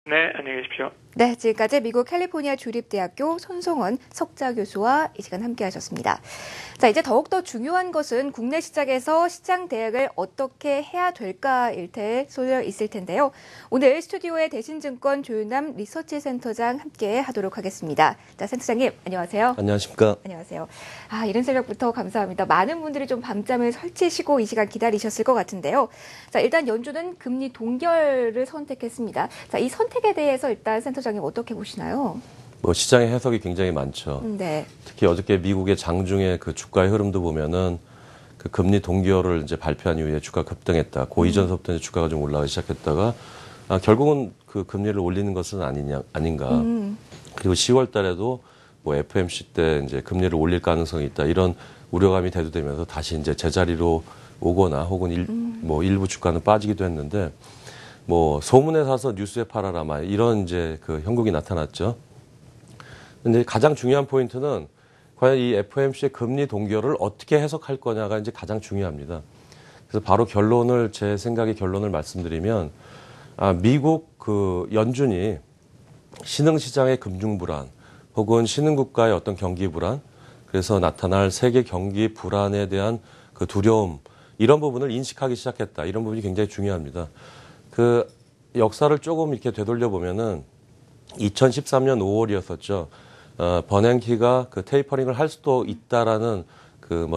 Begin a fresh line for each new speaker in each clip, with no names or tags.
네, 안녕히 계십시오.
네, 지금까지 미국 캘리포니아 주립대학교 손송원 석좌 교수와 이 시간 함께 하셨습니다. 자, 이제 더욱더 중요한 것은 국내 시장에서 시장 대응을 어떻게 해야 될까일 테 쏠려 있을 텐데요. 오늘 스튜디오에 대신증권 조윤남 리서치센터장 함께 하도록 하겠습니다. 자, 센터장님, 안녕하세요.
안녕하십니까.
안녕하세요. 이른 새벽부터 감사합니다. 많은 분들이 좀 밤잠을 설치시고 이 시간 기다리셨을 것 같은데요. 자, 일단 연준은 금리 동결을 선택했습니다. 자, 이 선택에 대해서 일단 센터장님 어떻게 보시나요?
시장의 해석이 굉장히 많죠.
네.
특히 어저께 미국의 장중의 그 주가의 흐름도 보면은 그 금리 동결을 이제 발표한 이후에 주가 급등했다. 그 이전서부터 이제 주가가 좀 올라가기 시작했다가 결국은 그 금리를 올리는 것은 아닌가. 그리고 10월 달에도 FOMC 때 이제 금리를 올릴 가능성이 있다. 이런 우려감이 대두되면서 다시 이제 제자리로 오거나 혹은 일부 주가는 빠지기도 했는데 소문에 사서 뉴스에 팔아라 이런 이제 그 형국이 나타났죠. 근데 가장 중요한 포인트는 과연 이 FOMC의 금리 동결을 어떻게 해석할 거냐가 이제 가장 중요합니다. 그래서 바로 제 생각의 결론을 말씀드리면, 미국 그 연준이 신흥시장의 금융 불안 혹은 신흥국가의 어떤 경기 불안, 그래서 나타날 세계 경기 불안에 대한 그 두려움, 이런 부분을 인식하기 시작했다. 이런 부분이 굉장히 중요합니다. 그 역사를 조금 이렇게 되돌려 보면은 2013년 5월이었었죠. 버냉키가 그 테이퍼링을 할 수도 있다라는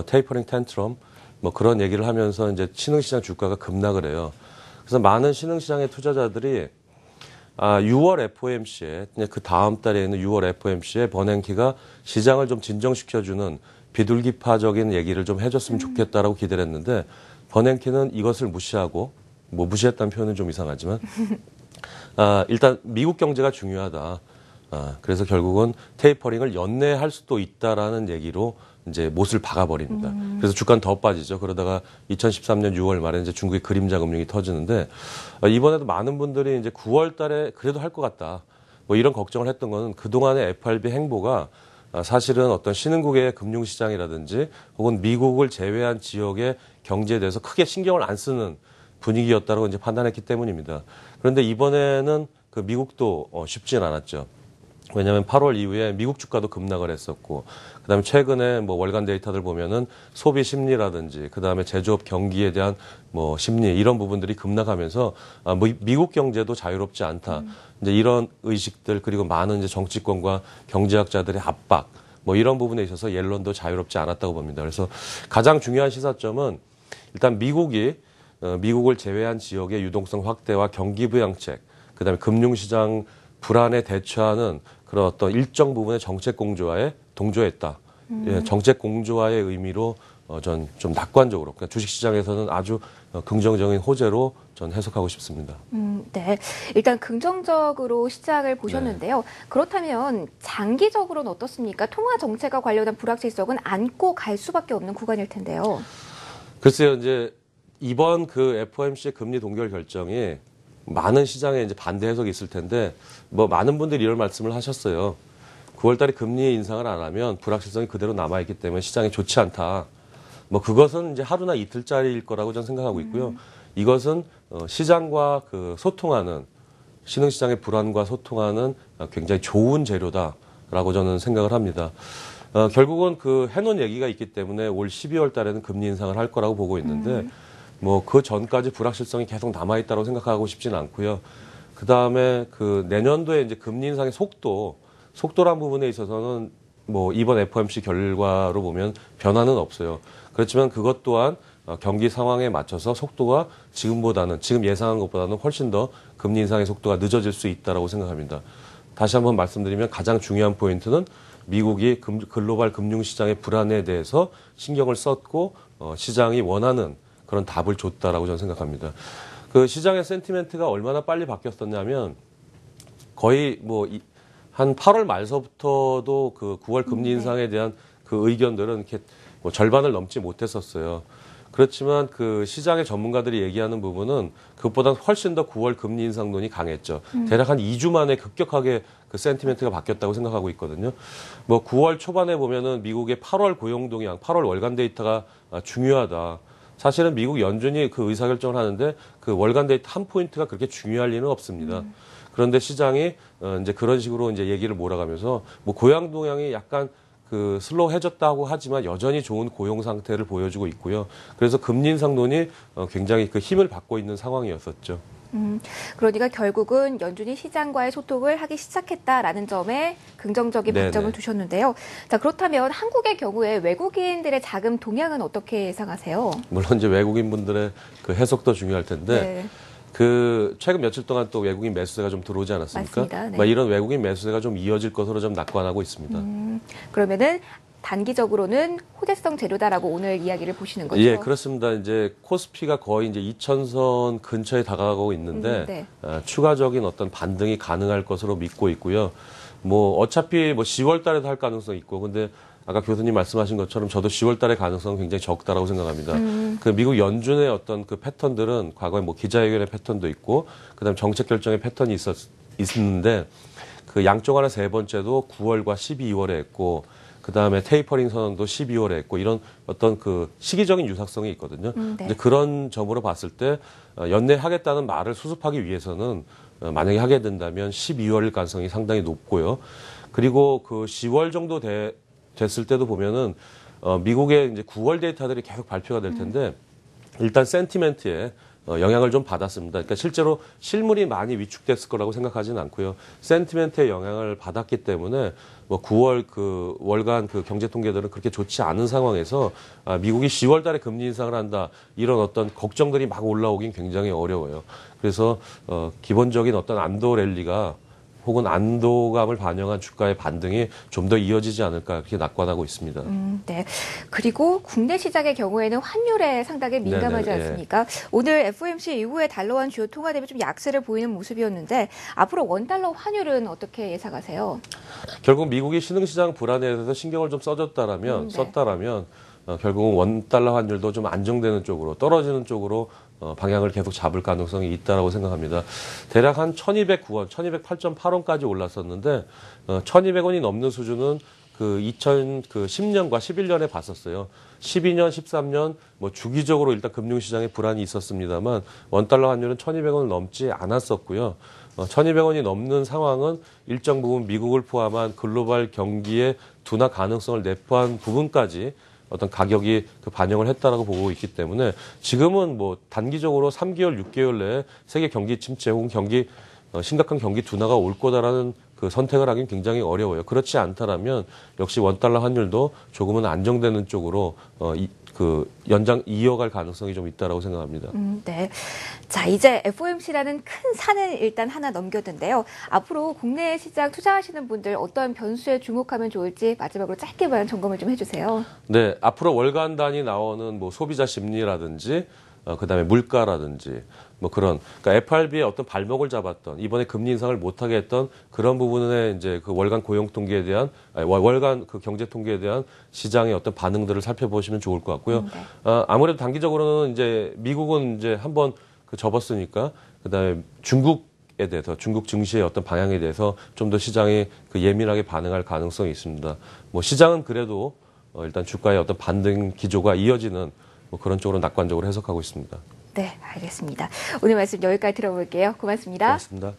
테이퍼링 텐트럼 그런 얘기를 하면서 이제 신흥시장 주가가 급락을 해요. 그래서 많은 신흥시장의 투자자들이 6월 FOMC에 그 다음 달에 있는 6월 FOMC에 버냉키가 시장을 좀 진정시켜주는 비둘기파적인 얘기를 좀 해줬으면 좋겠다라고 기대를 했는데 버냉키는 이것을 무시하고 무시했다는 표현은 좀 이상하지만 일단 미국 경제가 중요하다. 그래서 결국은 테이퍼링을 연내할 수도 있다라는 얘기로 이제 못을 박아버립니다. 그래서 주가는 더 빠지죠. 그러다가 2013년 6월 말에 이제 중국의 그림자 금융이 터지는데 이번에도 많은 분들이 이제 9월 달에 그래도 할 것 같다. 이런 걱정을 했던 거는 그동안의 FRB 행보가 사실은 어떤 신흥국의 금융시장이라든지 혹은 미국을 제외한 지역의 경제에 대해서 크게 신경을 안 쓰는 분위기였다고 이제 판단했기 때문입니다. 그런데 이번에는 그 미국도 쉽진 않았죠. 왜냐하면 8월 이후에 미국 주가도 급락을 했었고, 그다음에 최근에 월간 데이터들 보면은 소비 심리라든지, 그다음에 제조업 경기에 대한 심리 이런 부분들이 급락하면서 미국 경제도 자유롭지 않다. 이제 이런 의식들 그리고 많은 이제 정치권과 경제학자들의 압박 이런 부분에 있어서 옐런도 자유롭지 않았다고 봅니다. 그래서 가장 중요한 시사점은 일단 미국을 제외한 지역의 유동성 확대와 경기 부양책, 그다음에 금융시장 불안에 대처하는 그런 어떤 일정 부분의 정책 공조화에 동조했다. 예, 정책 공조화의 의미로 전 좀 낙관적으로, 그러니까 주식시장에서는 아주 긍정적인 호재로 전 해석하고 싶습니다.
네, 일단 긍정적으로 시장을 보셨는데요. 네. 그렇다면 장기적으로는 어떻습니까? 통화 정책과 관련한 불확실성은 안고 갈 수밖에 없는 구간일 텐데요.
글쎄요, 이제 이번 그 FOMC의 금리 동결 결정이 많은 시장에 이제 반대 해석이 있을 텐데, 많은 분들이 이런 말씀을 하셨어요. 9월 달에 금리 인상을 안 하면 불확실성이 그대로 남아있기 때문에 시장이 좋지 않다. 그것은 이제 하루나 이틀짜리일 거라고 저는 생각하고 있고요. 이것은 시장과 소통하는, 신흥시장의 불안과 소통하는 굉장히 좋은 재료다라고 저는 생각을 합니다. 결국은 해놓은 얘기가 있기 때문에 올 12월 달에는 금리 인상을 할 거라고 보고 있는데, 그 전까지 불확실성이 계속 남아있다고 생각하고 싶지는 않고요. 그 다음에 내년도에 이제 금리 인상의 속도란 부분에 있어서는 이번 FOMC 결과로 보면 변화는 없어요. 그렇지만 그것 또한 경기 상황에 맞춰서 속도가 지금 예상한 것보다는 훨씬 더 금리 인상의 속도가 늦어질 수 있다고 생각합니다. 다시 한번 말씀드리면 가장 중요한 포인트는 미국이 글로벌 금융시장의 불안에 대해서 신경을 썼고 시장이 원하는 그런 답을 줬다라고 저는 생각합니다. 시장의 센티멘트가 얼마나 빨리 바뀌었었냐면 거의 한 8월 말서부터도 9월 금리 인상에 대한 의견들은 이렇게 절반을 넘지 못했었어요. 그렇지만 시장의 전문가들이 얘기하는 부분은 그것보다 훨씬 더 9월 금리 인상론이 강했죠. 대략 한 2주 만에 급격하게 센티멘트가 바뀌었다고 생각하고 있거든요. 9월 초반에 보면은 미국의 8월 고용 동향, 8월 월간 데이터가 중요하다. 사실은 미국 연준이 의사결정을 하는데 월간 데이터 한 포인트가 그렇게 중요할 리는 없습니다. 그런데 시장이 이제 그런 식으로 이제 얘기를 몰아가면서 뭐 고용 동향이 약간 그 슬로우해졌다고 하지만 여전히 좋은 고용 상태를 보여주고 있고요. 그래서 금리 인상론이 굉장히 그 힘을 받고 있는 상황이었었죠.
그러니까 결국은 연준이 시장과의 소통을 하기 시작했다라는 점에 긍정적인
네네.
방점을 두셨는데요. 자, 그렇다면 한국의 경우에 외국인들의 자금 동향은 어떻게 예상하세요?
물론 이제 외국인분들의 그 해석도 중요할 텐데
네.
그 최근 며칠 동안 또 외국인 매수세가 좀 들어오지 않았습니까?
맞습니다. 네.
이런 외국인 매수세가 좀 이어질 것으로 좀 낙관하고 있습니다.
그러면은 단기적으로는 호재성 재료다라고 오늘 이야기를 보시는 거죠?
예, 그렇습니다. 이제 코스피가 거의 이제 2000선 근처에 다가가고 있는데
네.
추가적인 어떤 반등이 가능할 것으로 믿고 있고요. 뭐 어차피 뭐 10월 달에도 할 가능성이 있고, 근데 아까 교수님 말씀하신 것처럼 저도 10월 달의 가능성은 굉장히 적다라고 생각합니다. 그 미국 연준의 어떤 그 패턴들은 과거에 뭐 기자회견의 패턴도 있고, 그다음 정책 결정의 패턴이 있었는데 그 양쪽 하나 세 번째도 9월과 12월에 했고, 그 다음에 테이퍼링 선언도 12월에 했고, 이런 어떤 그 시기적인 유사성이 있거든요.
네.
이제 그런 점으로 봤을 때 연내 하겠다는 말을 수습하기 위해서는 만약에 하게 된다면 12월일 가능성이 상당히 높고요. 그리고 그 10월 정도 됐을 때도 보면은 미국의 이제 9월 데이터들이 계속 발표가 될 텐데 일단 센티멘트에 영향을 좀 받았습니다. 그러니까 실제로 실물이 많이 위축됐을 거라고 생각하지는 않고요. 센티멘트의 영향을 받았기 때문에 뭐 9월 그 월간 그 경제 통계들은 그렇게 좋지 않은 상황에서 미국이 10월 달에 금리 인상을 한다, 이런 어떤 걱정들이 막 올라오긴 굉장히 어려워요. 그래서 기본적인 어떤 안도 랠리가 혹은 안도감을 반영한 주가의 반등이 좀 더 이어지지 않을까, 그렇게 낙관하고 있습니다.
네. 그리고 국내 시장의 경우에는 환율에 상당히 민감하지
네네,
않습니까? 오늘 FOMC 이후에 달러와 주요 통화 대비 좀 약세를 보이는 모습이었는데 앞으로 원달러 환율은 어떻게 예상하세요?
결국 미국이 신흥시장 불안에 대해서 신경을 좀 썼다라면 결국은 원달러 환율도 좀 안정되는 쪽으로, 떨어지는 쪽으로 방향을 계속 잡을 가능성이 있다라고 생각합니다. 대략 한 1209원, 1208.8원까지 올랐었는데 1200원이 넘는 수준은 그 2010년과 11년에 봤었어요. 12년, 13년 뭐 주기적으로 일단 금융시장에 불안이 있었습니다만 원달러 환율은 1200원을 넘지 않았었고요. 1200원이 넘는 상황은 일정 부분 미국을 포함한 글로벌 경기의 둔화 가능성을 내포한 부분까지 어떤 가격이 그 반영을 했다라고 보고 있기 때문에 지금은 뭐 단기적으로 3개월, 6개월 내에 세계 경기 침체 혹은 심각한 경기 둔화가 올 거다라는 그 선택을 하긴 굉장히 어려워요. 그렇지 않다라면 역시 원달러 환율도 조금은 안정되는 쪽으로 연장 이어갈 가능성이 좀 있다라고 생각합니다.
네. 자, 이제 FOMC라는 큰 산을 일단 하나 넘겼는데요. 앞으로 국내 시장 투자하시는 분들 어떤 변수에 주목하면 좋을지 마지막으로 짧게만 점검을 좀 해주세요.
네, 앞으로 월간 단위 나오는 뭐 소비자 심리라든지 그다음에 물가라든지 뭐 그러니까 FRB의 어떤 발목을 잡았던, 이번에 금리 인상을 못하게 했던 그런 부분에 이제 그 월간 고용 통계에 대한 월간 그 경제 통계에 대한 시장의 어떤 반응들을 살펴보시면 좋을 것 같고요.
네.
아무래도 단기적으로는 이제 미국은 이제 한번 그 접었으니까 그다음에 중국에 대해서, 중국 증시의 어떤 방향에 대해서 좀 더 시장이 그 예민하게 반응할 가능성이 있습니다. 뭐 시장은 그래도 일단 주가의 어떤 반등 기조가 이어지는 뭐 그런 쪽으로 낙관적으로 해석하고 있습니다.
네, 알겠습니다. 오늘 말씀 여기까지 들어볼게요. 고맙습니다.
고맙습니다.